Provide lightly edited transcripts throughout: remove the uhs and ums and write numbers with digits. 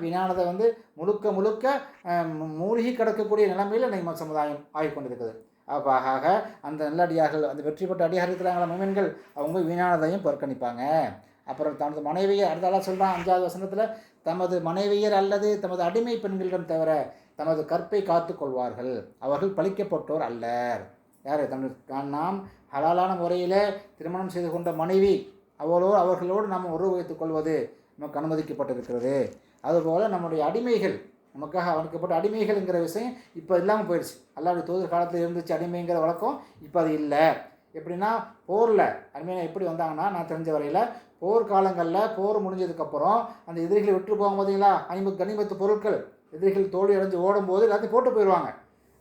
விஞ்ஞானத்தை வந்து முழுக்க முழுக்க மூழ்கி கிடக்கக்கூடிய நிலைமையில் நம்ம சமுதாயம் ஆகிக்கொண்டிருக்குது. அப்போ ஆக அந்த நல்லடியார்கள், அந்த வெற்றி பெற்ற அடியார்கள் இருக்கிறாங்களா மொமென்கள், அவங்க விஞ்ஞானத்தையும் புறக்கணிப்பாங்க. அப்புறம் தனது மனைவியை அடுத்தால சொல்கிறான் 5வது வசனத்தில், தமது மனைவியர் அல்லது தமது அடிமை பெண்களிடம் தவிர தமது கற்பை காத்து கொள்வார்கள், அவர்கள் பழிக்கப்பட்டோர் அல்லர். யார்? நாம் ஹலாலான முறையில் திருமணம் செய்து கொண்ட மனைவி, அவர்களோடு நாம் உறவு வைத்துக் கொள்வது நமக்கு அனுமதிக்கப்பட்டிருக்கிறது. அதுபோல் நம்முடைய அடிமைகள், நமக்காக அவனுக்கப்பட்ட அடிமைகள்ங்கிற விஷயம் இப்போ இல்லாமல் போயிடுச்சு. அல்லாஹ்வுடைய தூதர் காலத்தில் இருந்துச்சு அடிமைங்கிற வழக்கம், இப்போ அது இல்லை. எப்படின்னா போரில் அடிமையாக எப்படி வந்தாங்கன்னா, நான் தெரிஞ்ச வரையில் போர்க்காலங்களில் போர் முடிஞ்சதுக்கப்புறம் அந்த எதிரிகளை விட்டு போகும் பார்த்தீங்களா, கனிமத்து பொருட்கள் எதிரிகள் தோல்வி அடைஞ்சு ஓடும்போது எல்லாத்தையும் போட்டு போயிடுவாங்க.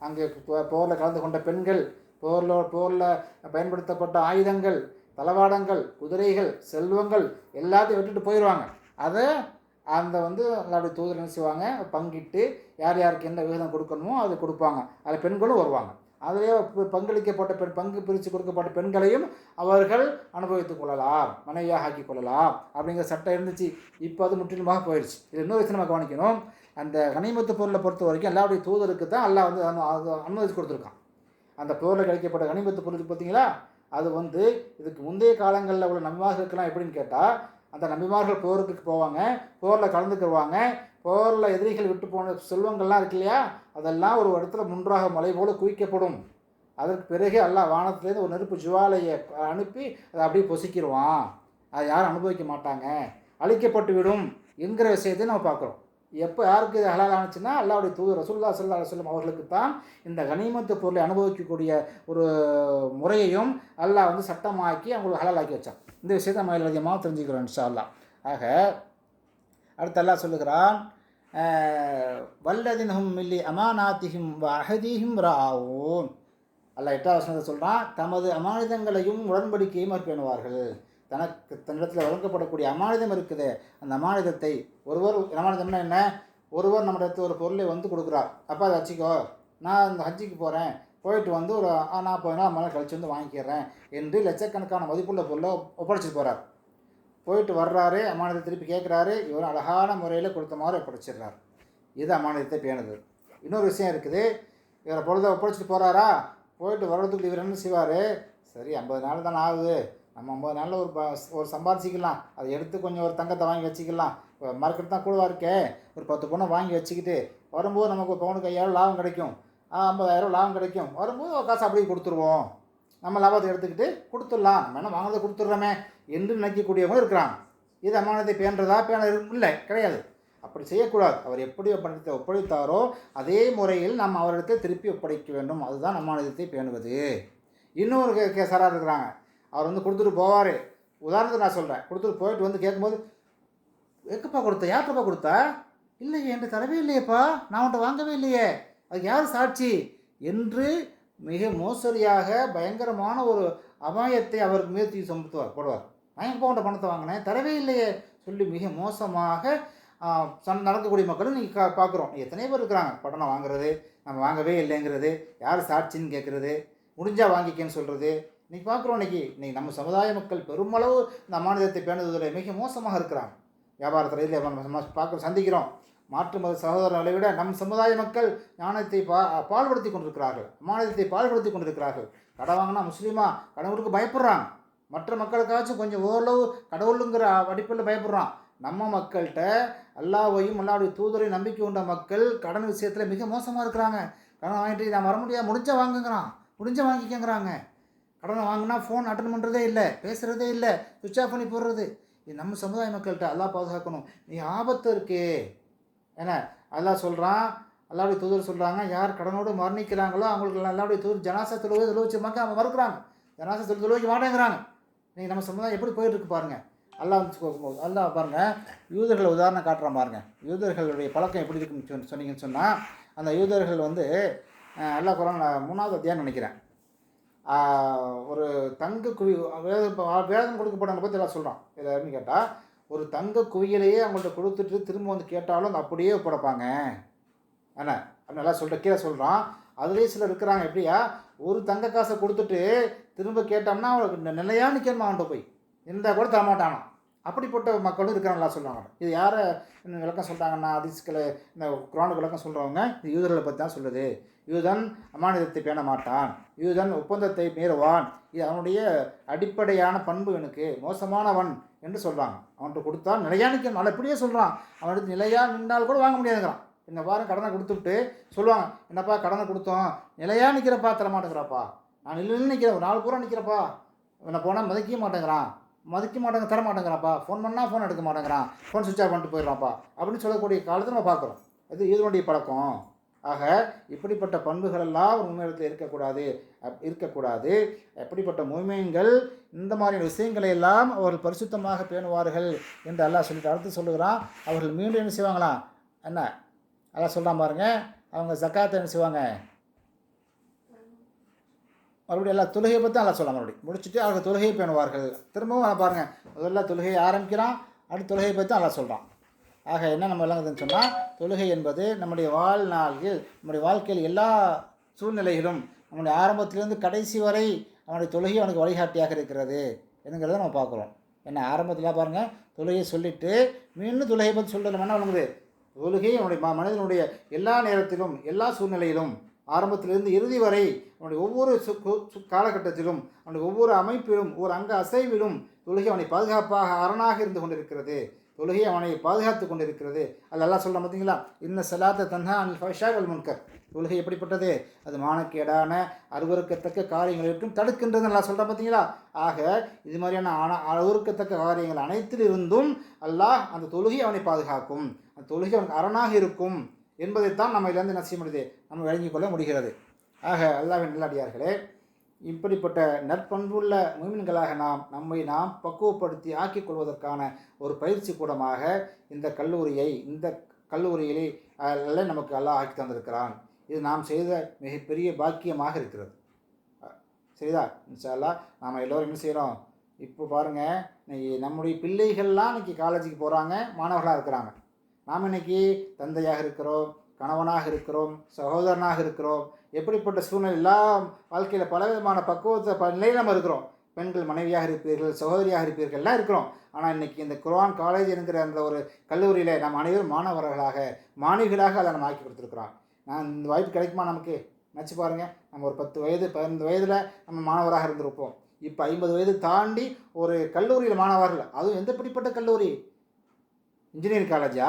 அங்கே போரில் கலந்து கொண்ட பெண்கள், போரில் பயன்படுத்தப்பட்ட ஆயுதங்கள், தளவாடங்கள், குதிரைகள், செல்வங்கள் எல்லாத்தையும் விட்டுட்டு போயிடுவாங்க. அதை அந்த அல்லாஹ்வுடைய தூதர் என்ன செய்வாங்க, பங்கிட்டு யார் யாருக்கு என்ன விகிதம் கொடுக்கணுமோ அது கொடுப்பாங்க. அதில் பெண்களும் வருவாங்க. அதிலே பங்களிக்கப்பட்ட பங்கு பிரித்து கொடுக்கப்பட்ட பெண்களையும் அவர்கள் அனுபவித்துக் கொள்ளலாம், மனைவியாக ஆக்கி கொள்ளலாம் அப்படிங்கிற சட்டம் இருந்துச்சு. இப்போ அது முற்றிலுமாக போயிடுச்சு. இது இன்னொரு விஷயம் நம்ம கவனிக்கணும். அந்த கனிமத்து பொருளை பொறுத்த வரைக்கும் அல்லாஹ்வுடைய தூதருக்கு தான் அல்லாஹ் அனுமதிச்சு கொடுத்துருக்கான். அந்த போரில் கிடைக்கப்பட்ட கனிமத்து பொருள் பார்த்தீங்களா, அது இதுக்கு முந்தைய காலங்களில் உள்ள நபிமார்களுக்கெல்லாம் எப்படின்னு கேட்டால், அந்த நபிமார்கள் போருக்கு போவாங்க, போரில் கலந்துக்குவாங்க, போரில் எதிரிகள் விட்டு போன செல்வங்கள்லாம் இருக்கு இல்லையா, அதெல்லாம் ஒரு இடத்துல முன்றாக மலை போல் குவிக்கப்படும். அதற்கு பிறகு அல்லாஹ் வானத்துலேருந்து ஒரு நெருப்பு ஜுவாலையை அனுப்பி அதை அப்படியே பொசிக்கிடுவான். அதை யாரும் அனுபவிக்க மாட்டாங்க, அழிக்கப்பட்டு விடும் என்கிற விஷயத்தை நம்ம பார்க்குறோம். எப்போ யாருக்கு இது ஹலால் ஆனிச்சுன்னா, அல்லாஹ்வுடைய தூதர் ரசூலுல்லாஹி ஸல்லல்லாஹு அலைஹி வஸல்லம் அவர்களுக்கு தான் இந்த கனிமத்து பொருளை அனுபவிக்கக்கூடிய ஒரு முறையையும் அல்லாஹ் சட்டமாக்கி அவங்களுக்கு ஹலாலாக்கி வச்சான். இந்த விஷயத்தை நம்ம அதிகமாக தெரிஞ்சுக்கிறோம் இன்ஷா அல்லாஹ். ஆக அடுத்து அல்லாஹ் சொல்லுகிறான், வல்லதின்ஹும் மில்லி அமானாத்திஹிம் வ அஹதீஹிம் ராഊன். அல்லாஹ் 8வது வசனத்தை சொல்கிறான், தமது அமானிதங்களையும் உடன்படிக்கையும் பேணுவார்கள். தன்னிடத்தில் வழங்கப்படக்கூடிய அமானிதம் இருக்குது, அந்த அமானிதத்தை அமானிதம்னா என்ன, ஒருவர் நம்மிடத்தில் ஒரு பொருளை கொடுக்குறார், அப்போ அதை வச்சுக்கோ, நான் இந்த ஹஜ்ஜிக்கு போகிறேன், போயிட்டு ஒரு 40 நாள் மேலே கழிச்சு வாங்கிக்கிறேன் என்று லட்சக்கணக்கான மதிப்புள்ள பொருளை ஒப்படைச்சிட்டு போகிறார். போயிட்டு வர்றாரு, அமானிதத்தை திருப்பி கேட்குறாரு, இவர் அழகான முறையில் கொடுத்த மாதிரி ஒப்படைச்சிடுறார். இது அமானிதத்தை பேணுது. இன்னொரு விஷயம் இருக்குது, இவரை பொழுதை ஒப்படைச்சிட்டு போகிறாரா, போயிட்டு வர்றதுக்கு இவர் என்ன செய்வார், சரி 50 நாள் தானே ஆகுது, நம்ம 50 நாளில் ஒரு சம்பாதிச்சிக்கலாம், அதை எடுத்து கொஞ்சம் ஒரு தங்கத்தை வாங்கி வச்சுக்கலாம், மார்க்கெட் தான் கூடவா இருக்கே, ஒரு 10 பவுன் வாங்கி வச்சுக்கிட்டு வரும்போது நமக்கு ஒரு பவுனுக்கு 5000 லாபம் கிடைக்கும், 50,000 லாபம் கிடைக்கும், வரும்போது ஒரு காசு அப்படியே கொடுத்துருவோம், நம்ம லாபத்தை எடுத்துக்கிட்டு கொடுத்துடலாம், நம்ம என்ன வாங்கினதை கொடுத்துட்றோமே என்று நினைக்கக்கூடியவங்க இருக்கிறாங்க. இது அமானிதத்தை பேணுறதா இல்லை, கிடையாது. அப்படி செய்யக்கூடாது. அவர் எப்படி ஒப்படைத்தாரோ அதே முறையில் நாம் அவரிடத்தை திருப்பி ஒப்படைக்க வேண்டும். அதுதான் அமானிதத்தை பேணுவது. இன்னொரு கேஸராக இருக்கிறாங்க, அவர் கொடுத்துட்டு போவார். உதாரணத்துக்கு நான் சொல்கிறேன், கொடுத்துட்டு போயிட்டு கேட்கும்போது, எக்கப்பா கொடுத்த, யார்கிட்டப்பா கொடுத்தா, இல்லையே என்கிட்ட தரவே இல்லையேப்பா, நான் உன்ட்ட வாங்கவே இல்லையே, அதுக்கு யார் சாட்சி என்று மிக மோசடியாக பயங்கரமான ஒரு அபாயத்தை அவருக்கு மீது போடுவார். நான் எங்கள் உன்ட்ட பணத்தை வாங்கினேன், தரவே இல்லையே சொல்லி மிக மோசமாக நடக்கக்கூடிய மக்களும் நீங்கள் பார்க்குறோம். எத்தனை பேர் இருக்கிறாங்க, பணம் வாங்குறது, நம்ம வாங்கவே இல்லைங்கிறது, யார் சாட்சின்னு கேட்குறது, முடிஞ்சால் வாங்கிக்கன்னு சொல்கிறது, இன்றைக்கி பார்க்குறோம். இன்றைக்கி நம்ம சமுதாய மக்கள் பெருமளவு இந்த அமானிதத்தை பேணுவதில் மிக மோசமாக இருக்கிறாங்க. வியாபாரத்தில் நம்ம சந்திக்கிறோம். மாற்று மத சகோதரர்களை விட நம் சமுதாய மக்கள் ஞானத்தை பால்படுத்தி கொண்டிருக்கிறார்கள், அமானிதத்தை பால்படுத்தி கொண்டிருக்கிறார்கள். கடை வாங்கினா முஸ்லீமா, கடவுளுக்கு பயப்படுறாங்க. மற்ற மக்களுக்காச்சும் கொஞ்சம் ஓரளவு கடவுளுங்கிற அடிப்படையில் பயப்படுறான். நம்ம மக்கள்கிட்ட அல்லாஹ்வையும் அல்லாஹ்வுடைய தூதரையும் நம்பிக்கை கொண்ட மக்கள் கடன் விஷயத்தில் மிக மோசமாக இருக்கிறாங்க. கடன் வாங்கிட்டு நான் வர முடியாது, முடிஞ்சால் வாங்குங்கிறான், முடிஞ்சால் வாங்கிக்கங்கிறாங்க. கடனை வாங்கினா ஃபோன் அட்டன் பண்ணுறதே இல்லை, பேசுகிறதே இல்லை, சுவிட்ச் ஆஃப் பண்ணி போடுறது. இது நம்ம சமுதாய மக்கள்கிட்ட அல்லாஹ் பாதுகாக்கணும். நீ ஆபத்து இருக்கே, ஏன்னா அல்லாஹ் சொல்கிறான், அல்லாஹ்வுடைய தூதர் சொல்கிறாங்க, யார் கடனோடு மரணிக்கிறாங்களோ அவங்களுக்கு அல்லாஹ்வுடைய தூதர் ஜனாசா தொழுவச்சுமாக்க அவங்க மறுக்கிறாங்க, ஜனாசா தொழுவைக்க மாட்டேங்கிறாங்க. நீங்கள் நம்ம சமுதாயம் எப்படி போயிட்டுருக்கு பாருங்கள். அல்லாஹ் பாருங்கள், யூதர்கள் உதாரணம் காட்டுறான் பாருங்கள். யூதர்களுடைய பழக்கம் எப்படி இருக்குன்னு சொன்னீங்கன்னு சொன்னால், அந்த யூதர்கள் அல்லாஹ் குர்ஆன் 3வது அத்தியாயம் நினைக்கிறேன், ஒரு தங்க குவி வேதம் கொடுக்கப்பட்டவங்க பற்றி எல்லாம் சொல்கிறான். இதில் எப்படின்னு கேட்டால், ஒரு தங்க குவியலையே அவங்கள்ட்ட கொடுத்துட்டு திரும்ப கேட்டாலும் அந்த அப்படியே ஒப்படைப்பாங்க. என்ன நல்லா கீழே சொல்கிறான். அதுலேயே சிலர் இருக்கிறாங்க, எப்படியா, ஒரு தங்க காசை கொடுத்துட்டு திரும்ப கேட்டோம்னா அவங்களுக்கு நிலையாக நிற்கணுமா, அவன்கிட்ட போய் இருந்தால் கூட தரமாட்டானான். அப்படிப்பட்ட மக்களும் இருக்கிறாங்களா சொல்லுவாங்க. இது யாரை விளக்கம் சொல்கிறாங்கன்னா, ஹதீஸ்களை இந்த குர்ஆனுக்கு விளக்கம் சொல்கிறவங்க இது யூதர்களை பற்றி தான் சொல்லுது. யூதன் அமானிதத்தை பேண மாட்டான், யூதன் ஒப்பந்தத்தை மீறுவான், இது அவனுடைய அடிப்படையான பண்பு, எனக்கு மோசமானவன் என்று சொல்கிறாங்க. அவன்கிட்ட கொடுத்தா நிலையாக நிற்க நல்லா இப்படியே சொல்கிறான். அவனுக்கு நிலையாக நின்றால் கூட வாங்க முடியாதுங்கிறான். இந்த வாரம் கடனை கொடுத்துட்டு சொல்லுவாங்க, என்னப்பா கடனை கொடுத்தோம், நிலையாக நிற்கிறப்பா தர மாட்டேங்கிறாப்பா, நான் நின்று நிற்கிறேன், ஒரு நாள் பூரா நிற்கிறப்பா, இவனை போனால் மதிக்க மாட்டேங்கிறான், தர மாட்டேங்கிறான்ப்பா, ஃபோன் பண்ணால் ஃபோன் எடுக்க மாட்டேங்கிறான், ஃபோன் சுவிட்ச் ஆஃப் பண்ணிட்டு போயிடறான்ப்பா அப்படின்னு சொல்லக்கூடிய காலத்தில் நம்ம பார்க்குறோம். இது இதனுடைய பழக்கம். ஆக இப்படிப்பட்ட பண்புகள் எல்லாம் ஒரு முன்னேற்றத்தில் இருக்கக்கூடாது. எப்படிப்பட்ட முய்மீன்கள் இந்த மாதிரியான விஷயங்களை எல்லாம் அவர்கள் பரிசுத்தமாக பேணுவார்கள் என்று அல்லாஹ் சொல்லிட்டு அடுத்து சொல்லுகிறான். அவர்கள் மீண்டும் என்ன செய்வாங்களாம், என்ன அல்லாஹ் சொல்கிறான் பாருங்க, அவங்க ஜக்காத்தை என்ன செய்வாங்க, மறுபடியும் எல்லா தொழுகையை பற்றி அல்லா சொல்லலாம். மறுபடியும் முடிச்சுட்டு அவங்க தொழுகையை பேணுவார்கள். திரும்பவும் பாருங்கள், முதல்ல தொழுகையை ஆரம்பிக்கிறான், அடுத்த தொழுகையை பற்றி அல்லா சொல்கிறான். ஆக என்ன நம்ம விளங்குதுன்னு சொன்னால், தொழுகை என்பது நம்முடைய வாழ்நாளில், நம்முடைய வாழ்க்கையில் எல்லா சூழ்நிலைகளும், நம்முடைய ஆரம்பத்திலேருந்து கடைசி வரை அவனுடைய தொழுகை அவனுக்கு வழிகாட்டியாக இருக்கிறது என்கிறத நம்ம பார்க்குறோம். என்ன ஆரம்பத்தில் பாருங்கள், தொழுகையை சொல்லிவிட்டு மீண்டும் தொழுகையை பற்றி சொல்கிறது என்ன விளங்குது, தொழுகை அவனுடைய மனிதனுடைய எல்லா நேரத்திலும் எல்லா சூழ்நிலையிலும் ஆரம்பத்திலிருந்து இறுதி வரை அவனுடைய ஒவ்வொரு காலகட்டத்திலும் அவனுடைய ஒவ்வொரு அமைப்பிலும் ஒவ்வொரு அங்க அசைவிலும் தொழுகை அவனை பாதுகாப்பாக அரணாக இருந்து கொண்டிருக்கிறது. தொழுகை அவனை பாதுகாத்து கொண்டிருக்கிறது. அதெல்லாம் சொல்ல பார்த்தீங்களா, இன்ன ஸலாத்த தன்ஹா அனில் ஃபஹ்ஷாஇ வல் முன்கர். தொழுகை எப்படிப்பட்டது, அது மானக்கேடான அருவருக்கத்தக்க காரியங்களுக்கும் தடுக்கின்றது நல்லா சொல்கிறேன் பார்த்தீங்களா. ஆக இது மாதிரியான அருவருக்கத்தக்க காரியங்கள் அனைத்திலிருந்தும் அல்லாஹ் அந்த தொழுகை அவனை பாதுகாக்கும், அந்த தொழுகை அவனுக்கு அரணாக இருக்கும் என்பதைத்தான் நம்ம இதிலிருந்து என்ன செய்ய முடியுது, நம்ம விளங்கிக் கொள்ள முடிகிறது. ஆக அல்லாஹ்வின் நல்லடியார்களே, இப்படிப்பட்ட நற்பண்புள்ள முஃமின்களாக நம்மை பக்குவப்படுத்தி ஆக்கிக் கொள்வதற்கான ஒரு பயிற்சி கூடமாக இந்த கல்லூரியிலே நமக்கு அல்லாஹ் ஆக்கி தந்திருக்கிறான். இது நாம் செய்த மிகப்பெரிய பாக்கியமாக இருக்கிறது. சரிதா, இன்ஷா அல்லாஹ் நாம் எல்லோரும் என்ன செய்கிறோம், இப்போ பாருங்கள், இன்னைக்கு நம்முடைய பிள்ளைகள்லாம் இன்றைக்கி காலேஜுக்கு போகிறாங்க, மாணவர்களாக இருக்கிறாங்க. நாம் இன்றைக்கி தந்தையாக இருக்கிறோம், கணவனாக இருக்கிறோம், சகோதரனாக இருக்கிறோம். எப்படிப்பட்ட சூழ்நிலை எல்லாம் வாழ்க்கையில் பலவிதமான பக்குவத்தை நிலையில் நம்ம இருக்கிறோம். பெண்கள் மனைவியாக இருப்பீர்கள், சகோதரியாக இருப்பீர்கள், எல்லாம் இருக்கிறோம். ஆனால் இன்றைக்கி இந்த குர்ஆன் காலேஜ் என்கிற அந்த ஒரு கல்லூரியில் நம்ம அனைவரும் மாணவர்களாக மாணவிகளாக அதை நம்ம ஆக்கி கொடுத்துருக்குறோம். இந்த வாய்ப்பு கிடைக்குமா நமக்கு? நினச்சி பாருங்கள், நம்ம ஒரு 10 வயது 15 வயதில் நம்ம மாணவராக இருந்திருப்போம். இப்போ 50 வயது தாண்டி ஒரு கல்லூரியில் மாணவர்கள், அதுவும் எந்த பிடிப்பட்ட கல்லூரி, இன்ஜினியரிங் காலேஜா,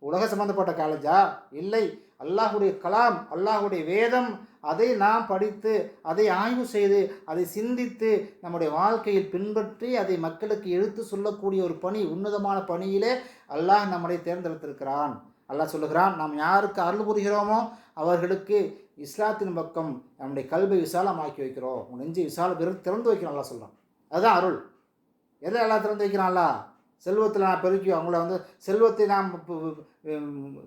உலக சம்பந்தப்பட்ட காலேஜா? இல்லை, அல்லாஹுடைய கலாம், அல்லாஹுடைய வேதம், அதை நாம் படித்து அதை ஆய்வு செய்து அதை சிந்தித்து நம்முடைய வாழ்க்கையில் பின்பற்றி அதை மக்களுக்கு எடுத்து சொல்லக்கூடிய ஒரு பணி, உன்னதமான பணியிலே அல்லாஹ் நம்மளை தேர்ந்தெடுத்திருக்கிறான். அல்லாஹ் சொல்லுகிறான், நாம் யாருக்கு அருள் புரிகிறோமோ அவர்களுக்கு இஸ்லாத்தின் பக்கம் நம்முடைய கல்வை விசாலமாக்கி வைக்கிறோம், உன் நெஞ்சை திறந்து வைக்கிறோம். அல்லாஹ் சொல்கிறான், அதுதான் அருள். எதை எல்லாம் திறந்து வைக்கிறான்ல, செல்வத்தில் நான் பெருக்கி அவங்கள செல்வத்தை நாம்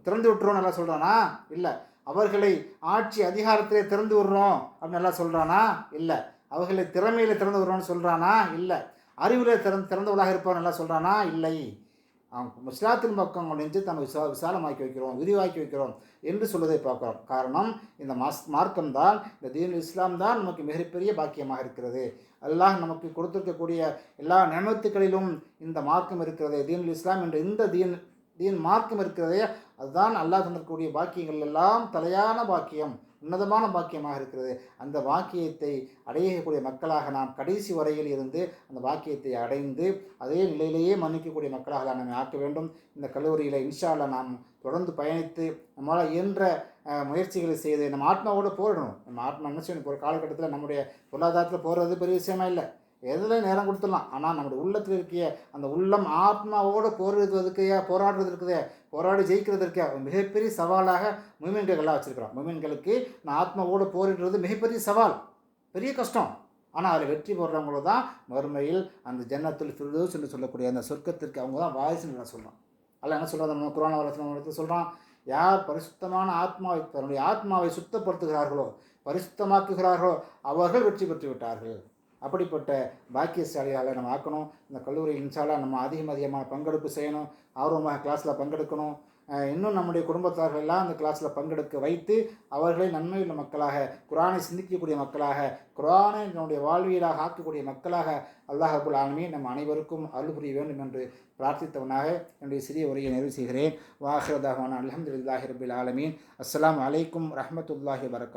திறந்து விட்டுறோம் நல்லா சொல்கிறானா? இல்லை. அவர்களை ஆட்சி அதிகாரத்திலே திறந்து விடுறோம் அப்படின்னு நல்லா சொல்கிறானா? இல்லை. அவர்களை திறமையில் திறந்து விடுறோன்னு சொல்கிறானா? இல்லை. அறிவில் திறந்தவளாக இருப்பவன் நல்லா சொல்கிறானா? இல்லை. அவன் இஸ்லாத்தின் பக்கம் நெஞ்சு தன்னை விசாலமாக்கி வைக்கிறோம், விரிவாக்கி வைக்கிறோம் என்று சொல்வதை பார்க்கிறோம். காரணம், இந்த மார்க்கம்தான், இந்த தீன் இஸ்லாம் தான் நமக்கு மிகப்பெரிய பாக்கியமாக இருக்கிறது. அல்லாஹ் நமக்கு கொடுத்திருக்கக்கூடிய எல்லா நியமத்துகளிலும் இந்த மார்க்கம் இருக்கிறது. தீன் இஸ்லாம் என்ற இந்த தீன் மார்க்கம் இருக்கிறதே, அதுதான் அல்லாஹ் தந்திருக்கக்கூடிய பாக்கியங்கள் எல்லாம் தலையான பாக்கியம், உன்னதமான பாக்கியமாக இருக்கிறது. அந்த பாக்கியத்தை அடையக்கூடிய மக்களாக நாம் கடைசி வரையில் இருந்து அந்த பாக்கியத்தை அடைந்து அதே நிலையிலேயே மன்னிக்கக்கூடிய மக்களாக நாம் ஆக்க வேண்டும். இந்த கல்லூரியில் இன்ஷா அல்லாஹ் நாம் தொடர்ந்து பயணித்து நம்மளால் இயன்ற முயற்சிகளை செய்து நம்ம ஆத்மாவோடு போரிடணும். நம்ம ஆத்மா என்ன செய்யணும், ஒரு காலகட்டத்தில் நம்முடைய பொருளாதாரத்தில் போடுறது பெரிய விஷயமா இல்லை, எதில் நேரம் கொடுத்துடலாம். ஆனால் நம்முடைய உள்ளத்தில் இருக்கிய அந்த உள்ளம் ஆத்மாவோடு போராடுறதுக்கு போராடி ஜெயிக்கிறதுக்கு மிகப்பெரிய சவாலாக முஃமின்களெல்லாம் வச்சுருக்கிறோம். முஃமின்களுக்கு நான் ஆத்மாவோடு போரிடுறது மிகப்பெரிய சவால், பெரிய கஷ்டம். ஆனால் அதில் வெற்றி போடுறவங்கள தான் மறுமையில் அந்த ஜன்னத்துல் ஃபிர்தௌஸ் என்று சொல்லக்கூடிய அந்த சொர்க்கத்திற்கு அவங்க தான் வாரிசுன்னு நான் சொல்கிறோம். அல்ல என்ன சொல்கிறாங்க, நம்ம குர்ஆன் வசனத்தை சொல்கிறான், யார் பரிசுத்தமான தன்னுடைய ஆத்மாவை சுத்தப்படுத்துகிறார்களோ, பரிசுத்தமாக்குகிறார்களோ அவர்கள் வெற்றி பெற்று விட்டார்கள். அப்படிப்பட்ட பாக்கியசாலியாக நம்ம ஆக்கணும். இந்த கல்லூரியில் இன்ஷா அல்லாஹ் நம்ம அதிகமான பங்கெடுப்பு செய்யணும், ஆர்வமாக கிளாஸில் பங்கெடுக்கணும். இன்னும் நம்முடைய குடும்பத்தார்கள் எல்லாம் அந்த கிளாஸில் பங்கெடுக்க வைத்து அவர்களை நன்மையுள்ள மக்களாக, குர்ஆனை சிந்திக்கக்கூடிய மக்களாக, குர்ஆனை நம்முடைய வாழ்வியலாக ஆக்கக்கூடிய மக்களாக அல்லாஹ் ரப்புல் ஆலமீன் நம் அனைவருக்கும் அருள் புரிய வேண்டும் என்று பிரார்த்தித்தவனாக என்னுடைய சிறிய உரையை நிறைவு செய்கிறேன். வாஹிரு தஅவானா அல்ஹம்துலில்லாஹி ரப்பில் ஆலமீன். அஸ்ஸலாமு அலைக்கும் ரஹ்மத்துல்லாஹி வபரகாத்துஹு.